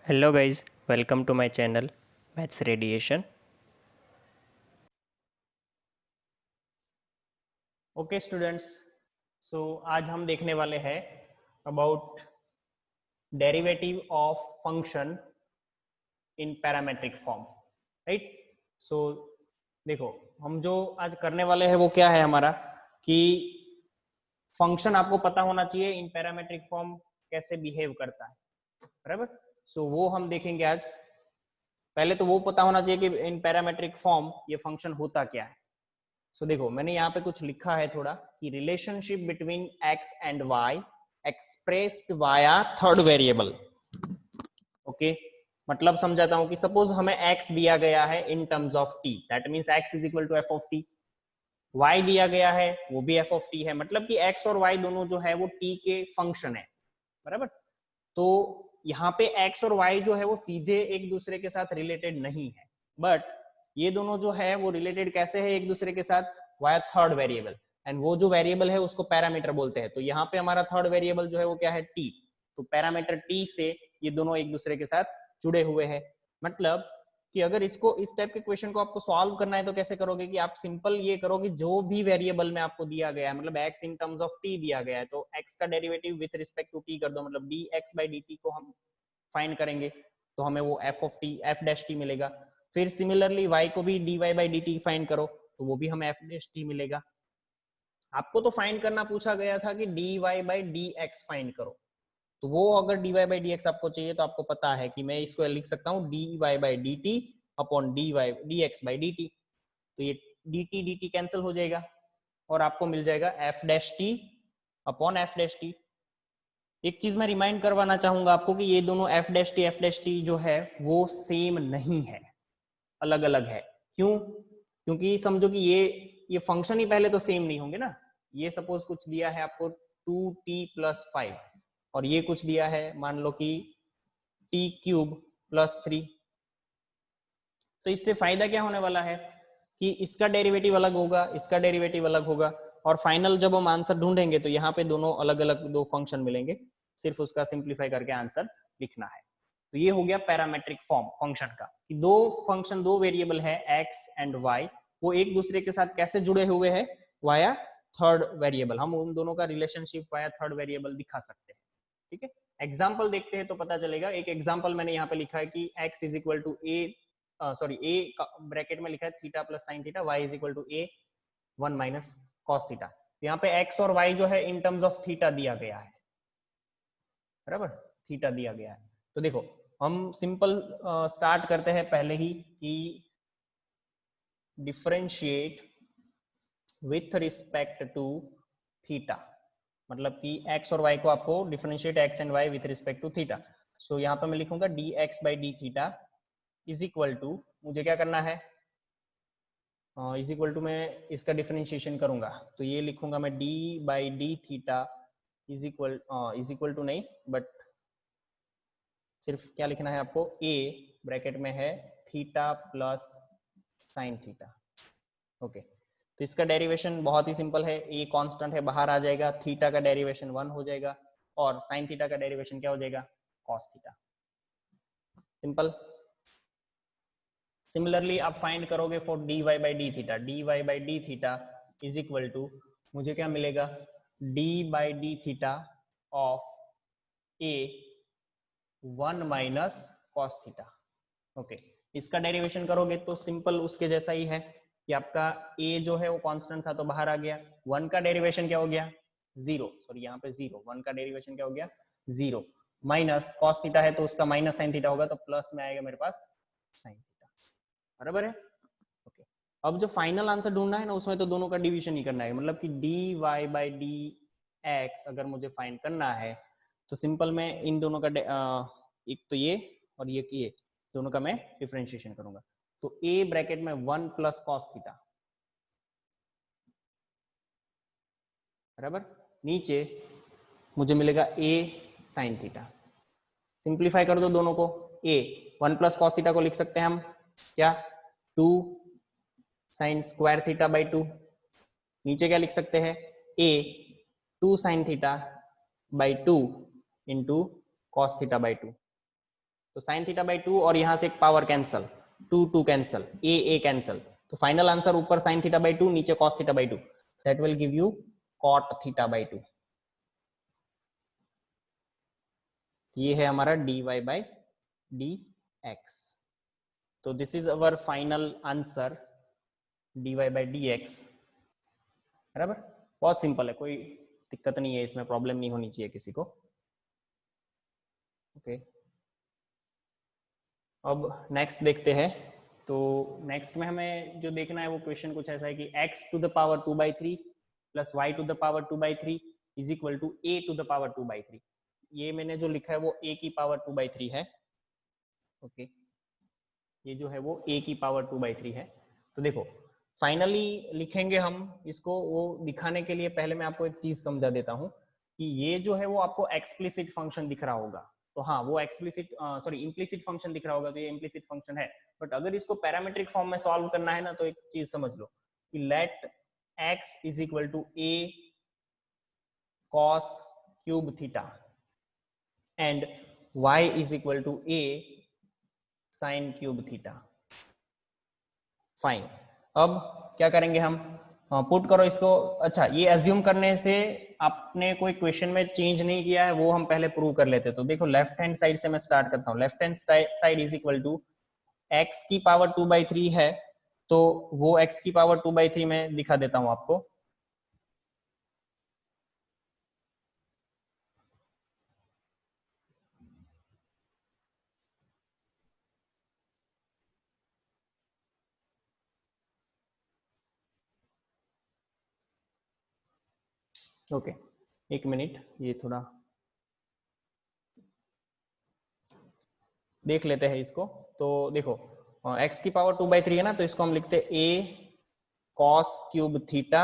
Hello guys, welcome to my channel Maths Radiation. Okay students, so आज हम देखने वाले हैं about derivative of function in parametric form, right. So देखो, हम जो आज करने वाले हैं वो क्या है हमारा कि फंक्शन आपको पता होना चाहिए इन पैरामेट्रिक फॉर्म कैसे बिहेव करता है, बराबर। सो वो हम देखेंगे आज। पहले तो वो पता होना चाहिए कि इन पैरामेट्रिक फॉर्म ये फंक्शन होता क्या है। सो देखो, मैंने यहाँ पे कुछ लिखा है थोड़ा कि relationship between x and y expressed via third variable. Okay, मतलब समझाता हूं कि सपोज हमें x दिया गया है in terms of t, that means x is equal to f of t. y दिया गया है वो भी एफ ऑफ टी है, मतलब कि x और y दोनों जो है वो t के फंक्शन है, बराबर। तो यहाँ पे x और y जो है वो सीधे एक दूसरे के साथ रिलेटेड नहीं है, बट ये दोनों जो है वो रिलेटेड कैसे है एक दूसरे के साथ, वाया थर्ड वेरिएबल। एंड वो जो वेरिएबल है उसको पैरामीटर बोलते हैं। तो यहाँ पे हमारा थर्ड वेरिएबल जो है वो क्या है, t। तो पैरामीटर t से ये दोनों एक दूसरे के साथ जुड़े हुए हैं। मतलब कि अगर इसको इस टाइप के क्वेश्चन को आपको सॉल्व करना है तो कैसे करोगे कि आप सिंपल ये करो कि जो भी वेरिएबल में आपको दिया गया है, मतलब x in terms of t दिया गया है, तो x का derivative with respect to t कर दो, मतलब dx by dt को हम फाइंड करेंगे तो हमें वो F of T F dash T मिलेगा। फिर सिमिलरली y को भी dy by dt फाइंड करो तो वो भी हमें एफ डैश टी मिलेगा। आपको तो फाइंड करना पूछा गया था कि dy by dx फाइंड करो, तो वो अगर dy by dx आपको चाहिए तो आपको पता है कि मैं इसको लिख सकता हूँ dy by dt upon dx by dt। तो ये dt dt कैंसिल हो जाएगा और आपको मिल जाएगा F dash T upon F dash T. एक चीज मैं रिमाइंड करवाना चाहूंगा आपको कि ये दोनों एफ डैश टी जो है वो सेम नहीं है, अलग अलग है। क्यों? क्योंकि समझो कि ये फंक्शन ही पहले तो सेम नहीं होंगे ना। ये सपोज कुछ दिया है आपको 2t+5 और ये कुछ दिया है मान लो कि t³ + 3। तो इससे फायदा क्या होने वाला है कि इसका डेरिवेटिव अलग होगा, इसका डेरिवेटिव अलग होगा, और फाइनल जब हम आंसर ढूंढेंगे तो यहाँ पे दोनों अलग अलग दो फंक्शन मिलेंगे, सिर्फ उसका सिंप्लीफाई करके आंसर लिखना है। तो ये हो गया पैरामेट्रिक फॉर्म फंक्शन का कि दो फंक्शन, दो वेरिएबल है एक्स एंड वाई, वो एक दूसरे के साथ कैसे जुड़े हुए हैं, वाया थर्ड वेरिएबल। हम उन दोनों का रिलेशनशिप वाया थर्ड वेरिएबल दिखा सकते हैं, ठीक है। एग्जाम्पल देखते हैं तो पता चलेगा। एक एग्जाम्पल मैंने यहाँ पे लिखा है कि x is equal to a, sorry a bracket में लिखा है theta plus sine theta, y is equal to a 1 minus cos theta. यहाँ पे x और y जो है इन टर्म्स ऑफ थीटा दिया गया है, बराबर, थीटा दिया गया है। तो देखो, हम सिंपल स्टार्ट करते हैं पहले ही कि differentiate with respect to theta, मतलब कि x और y को आपको differentiate x and y with respect to theta. So यहाँ पे मैं लिखूंगा dx by d theta is equal to, मुझे क्या करना है, इज इक्वल टू मैं इसका डिफरेंशिएशन करूंगा तो ये लिखूंगा मैं d by d theta is equal to नहीं, बट सिर्फ क्या लिखना है आपको, a ब्रैकेट में है theta plus sine theta. Okay, तो इसका डेरिवेशन बहुत ही सिंपल है, a कांस्टेंट है बाहर आ जाएगा, थीटा का डेरिवेशन 1 हो जाएगा और साइन थीटा का डेरिवेशन क्या हो जाएगा, कॉस थीटा। सिंपल। सिमिलरली आप फाइंड करोगे for dy by d theta, dy by d theta is equal to, मुझे क्या मिलेगा, d by d theta of a 1 minus cos theta. Okay, इसका डेरिवेशन करोगे तो सिंपल उसके जैसा ही है कि आपका a जो है वो कांस्टेंट था तो बाहर आ गया, 1 का डेरिवेशन क्या हो गया, 0, सॉरी यहाँ पे 0, 1 का डेरिवेशन क्या हो गया, 0, माइनस कॉस थीटा है तो उसका माइनस साइन थीटा होगा तो प्लस में आएगा मेरे पास साइन थीटा, बराबर है। ओके, अब जो फाइनल आंसर ढूंढना है ना उसमें तो दोनों का डिवीजन ही करना है, मतलब कि dy by dx अगर मुझे फाइंड करना है तो सिंपल मैं इन दोनों का एक तो ये और ये दोनों का मैं डिफरेंशिएशन करूंगा। तो a ब्रैकेट में 1 प्लस कॉस थीटा, बराबर, नीचे मुझे मिलेगा a साइन थीटा। सिंप्लीफाई कर दो दोनों को, a 1 प्लस कॉस थीटा को लिख सकते हैं हम क्या, 2 साइन स्क्वायर थीटा बाई 2, नीचे क्या लिख सकते हैं, a 2 sine theta by 2 into cos theta by 2। तो साइन थीटा बाई 2 और यहां से एक पावर कैंसल, 2 कैंसल, ए कैंसल, तो फाइनल आंसर ऊपर साइन थीटा बाई 2 नीचे cos theta by 2, that will give you cot theta by 2। ये है हमारा dy बाई dx। तो this is our final answer dy by dx। बराबर, बहुत सिंपल है, कोई दिक्कत नहीं है इसमें, प्रॉब्लम नहीं होनी चाहिए किसी को। ओके, अब नेक्स्ट देखते हैं। तो नेक्स्ट में हमें जो देखना है वो क्वेश्चन कुछ ऐसा है कि x to the power 2/3 plus y to the power 2/3 is equal to a to the power 2/3। ये मैंने जो लिखा है वो a की पावर 2/3 है। ओके, ये जो है वो a की पावर 2/3 है। तो देखो फाइनली लिखेंगे हम इसको, वो दिखाने के लिए पहले मैं आपको एक चीज समझा देता हूँ कि ये जो है वो आपको एक्सप्लिसिट फंक्शन दिख रहा होगा। तो हाँ, वो एक्सप्लिसिट इम्प्लिसिट फंक्शन दिख रहा होगा, तो ये इम्प्लिसिट फंक्शन है। बट अगर इसको पैरामीट्रिक फॉर्म में सॉल्व करना है ना, तो एक चीज समझ लो कि let x is equal to a cos cube theta and y is equal to a sin cube theta. Fine, अब क्या करेंगे हम, पुट करो इसको। अच्छा, ये एज्यूम करने से आपने कोई क्वेश्चन में चेंज नहीं किया है, वो हम पहले प्रूव कर लेते। तो देखो लेफ्ट हैंड साइड से मैं स्टार्ट करता हूँ। Left hand side is equal to x की पावर 2/3 है, तो वो x की पावर 2/3 में दिखा देता हूं आपको। ओके, एक मिनट, ये थोड़ा देख लेते हैं इसको। तो देखो x की पावर 2/3 है ना, तो इसको हम लिखते हैं a cos क्यूब थीटा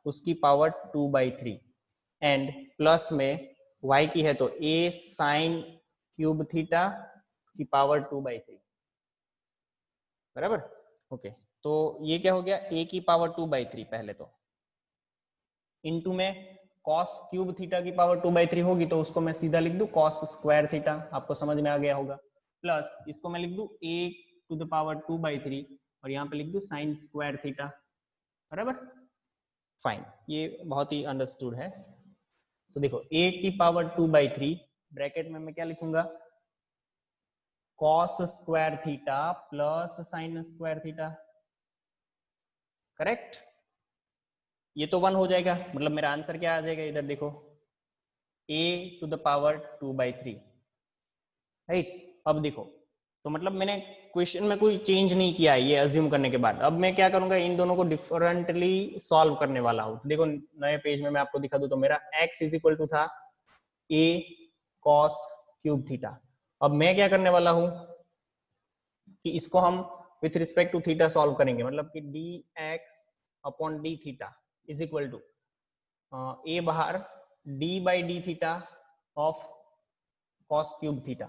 उसकी पावर 2/3 एंड प्लस में y की है तो a sin क्यूब थीटा की पावर 2/3। बराबर, ओके। तो ये क्या हो गया, a की पावर 2/3 पहले तो, इनटू में cos क्यूब थीटा की पावर 2/3 होगी, तो उसको मैं सीधा लिख दूं cos स्क्वायर थीटा, आपको समझ में आ गया होगा। प्लस इसको मैं लिख दूं a टू द पावर 2/3 और यहाँ पे लिख दूं sin स्क्वायर थीटा। बराबर, फाइन, ये बहुत ही अंडरस्टूड है। तो देखो a की पावर 2/3 ब्रैकेट में मैं क्या लिखूंगा, cos square theta plus sin square theta. Correct, ये तो 1 हो जाएगा, मतलब मेरा आंसर क्या आ जाएगा, इधर देखो a to the power 2/3। Right, अब देखो, तो मतलब मैंने क्वेश्चन में कोई चेंज नहीं किया है ये अज्यूम करने के बाद। अब मैं क्या करूंगा, इन दोनों को डिफरेंटली सॉल्व करने वाला हूं। तो देखो नए पेज में मैं आपको दिखा दूं, तो मेरा x इज इक्वल टू था a cos क्यूब थीटा। अब मैं क्या करने वाला हूं कि इसको हम with respect to theta solve करेंगे, मतलब कि dx upon d theta is equal to a बाहर d by d theta of cos cube theta.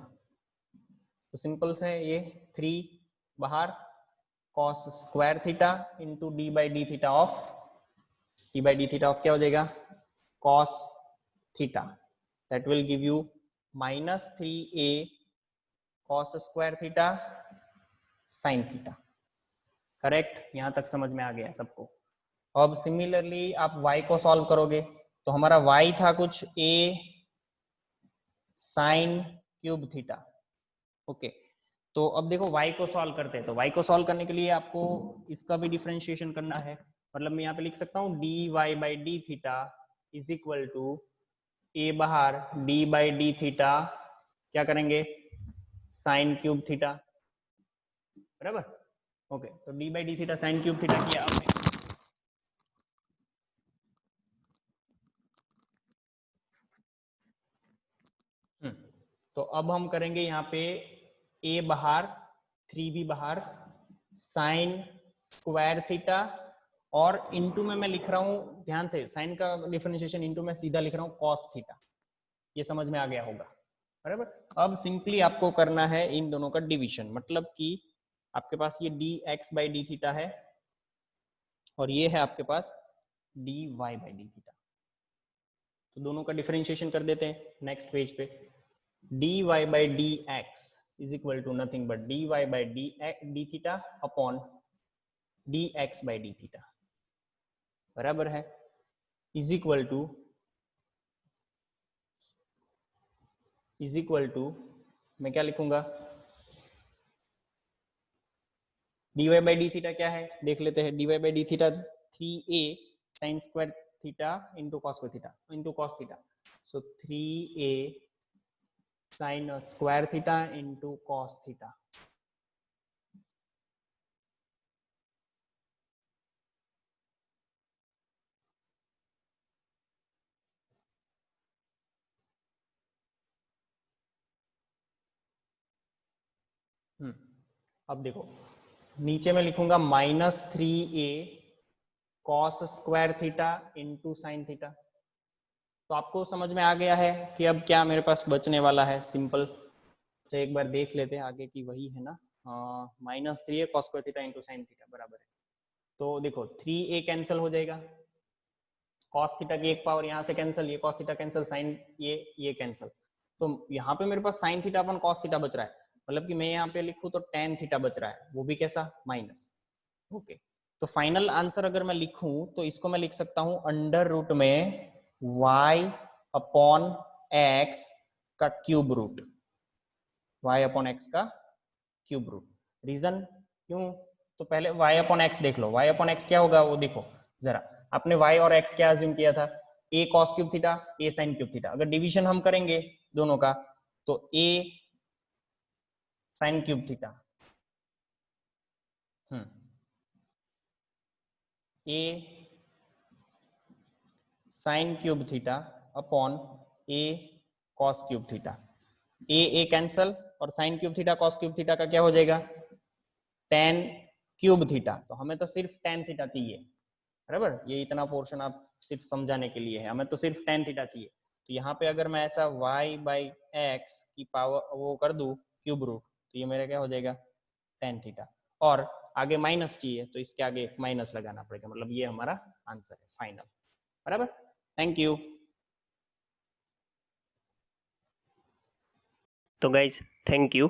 तो सिंपल से ये 3 बाहर cos square theta into d by d theta of, d by d theta of क्या हो जाएगा, cos theta, that will give you -3a cos square theta sin theta. Correct, यहां तक समझ में आ गया सबको। अब सिमिलरली आप y को सॉल्व करोगे, तो हमारा y था कुछ a sin cube theta. Okay, तो अब देखो y को सॉल्व करते हैं। तो y को सॉल्व करने के लिए आपको इसका भी डिफरेंशिएशन करना है, मतलब मैं यहाँ पे लिख सकता हूँ dy by d theta is equal to a बाहर d बाई डी थीटा, क्या करेंगे, साइन क्यूब थीटा। बराबर, ओके। तो d by d theta sine cube theta किया आपने। तो अब हम करेंगे यहाँ पे a बाहर 3b बाहर साइन स्क्वायर थीटा, और इनटू में मैं लिख रहा हूँ, ध्यान से साइन का डिफरेंशिएशन इनटू में सीधा लिख रहा हूँ cos थीटा। ये समझ में आ गया होगा। बराबर, अब सिंपली आपको करना है इन दोनों का डिवीजन, मतलब कि आपके पास ये dx बाई डी थीटा है और ये है आपके पास dy बाई डी थीटा। तो दोनों का डिफरेंशिएशन कर देते हैं नेक्स्ट पेज पे। dy by d x is equal to nothing but dy by d theta upon dx by d theta बराबर है, इज इक्वल टू मैं क्या लिखूंगा, dy बाई डी थीटा क्या है देख लेते हैं, dy by d theta 3a sine square theta into cos theta into cos theta, so 3a sine square theta into cos theta. अब देखो नीचे में लिखूंगा -3a cos square theta into sine theta. तो आपको समझ में आ गया है कि अब क्या मेरे पास बचने वाला है, सिंपल। तो एक बार देख लेते हैं आगे की, वही है ना, -3a cos square theta into sine theta बराबर है। तो देखो 3a कैंसिल हो जाएगा, कॉस थीटा की एक पावर यहाँ से कैंसिल, ये कॉस थीटा कैंसिल, साइन ये कैंसिल। तो यहाँ पे मेरे पास साइन थीटा अपन कॉस थीटा बच रहा है, मतलब कि मैं यहाँ पे लिखूँ तो टेन थीटा बच रहा है, वो भी कैसा, माइनस। ओके, तो फाइनल आंसर अगर मैं लिखूं तो इसको मैं लिख सकता हूं अंडर रूट में y अपॉन एक्स का cube root, y upon x का क्यूब रूट। रीजन क्यों, तो पहले y अपॉन एक्स देख लो, y अपॉन एक्स क्या होगा वो देखो जरा, आपने y और x क्या अज्यूम किया था, a cos cube theta a sine cube theta. अगर डिवीजन हम करेंगे दोनों का तो a sine cube theta a sine cube theta upon a cos cube theta, a cancel और sine cube theta cos cube theta का क्या हो जाएगा, टेन क्यूब थीटा। तो हमें तो सिर्फ टेन थीटा चाहिए, बराबर, ये इतना पोर्शन आप सिर्फ समझाने के लिए है, हमें तो सिर्फ टेन थीटा चाहिए। तो यहाँ पे अगर मैं ऐसा y बाई एक्स की पावर वो कर दूं क्यूब रूट, तो ये मेरा क्या हो जाएगा, टेन थीटा। और आगे माइनस चाहिए तो इसके आगे एक माइनस लगाना पड़ेगा, मतलब ये हमारा आंसर है फाइनल, बराबर। Thank you. तो गाइज थैंक यू।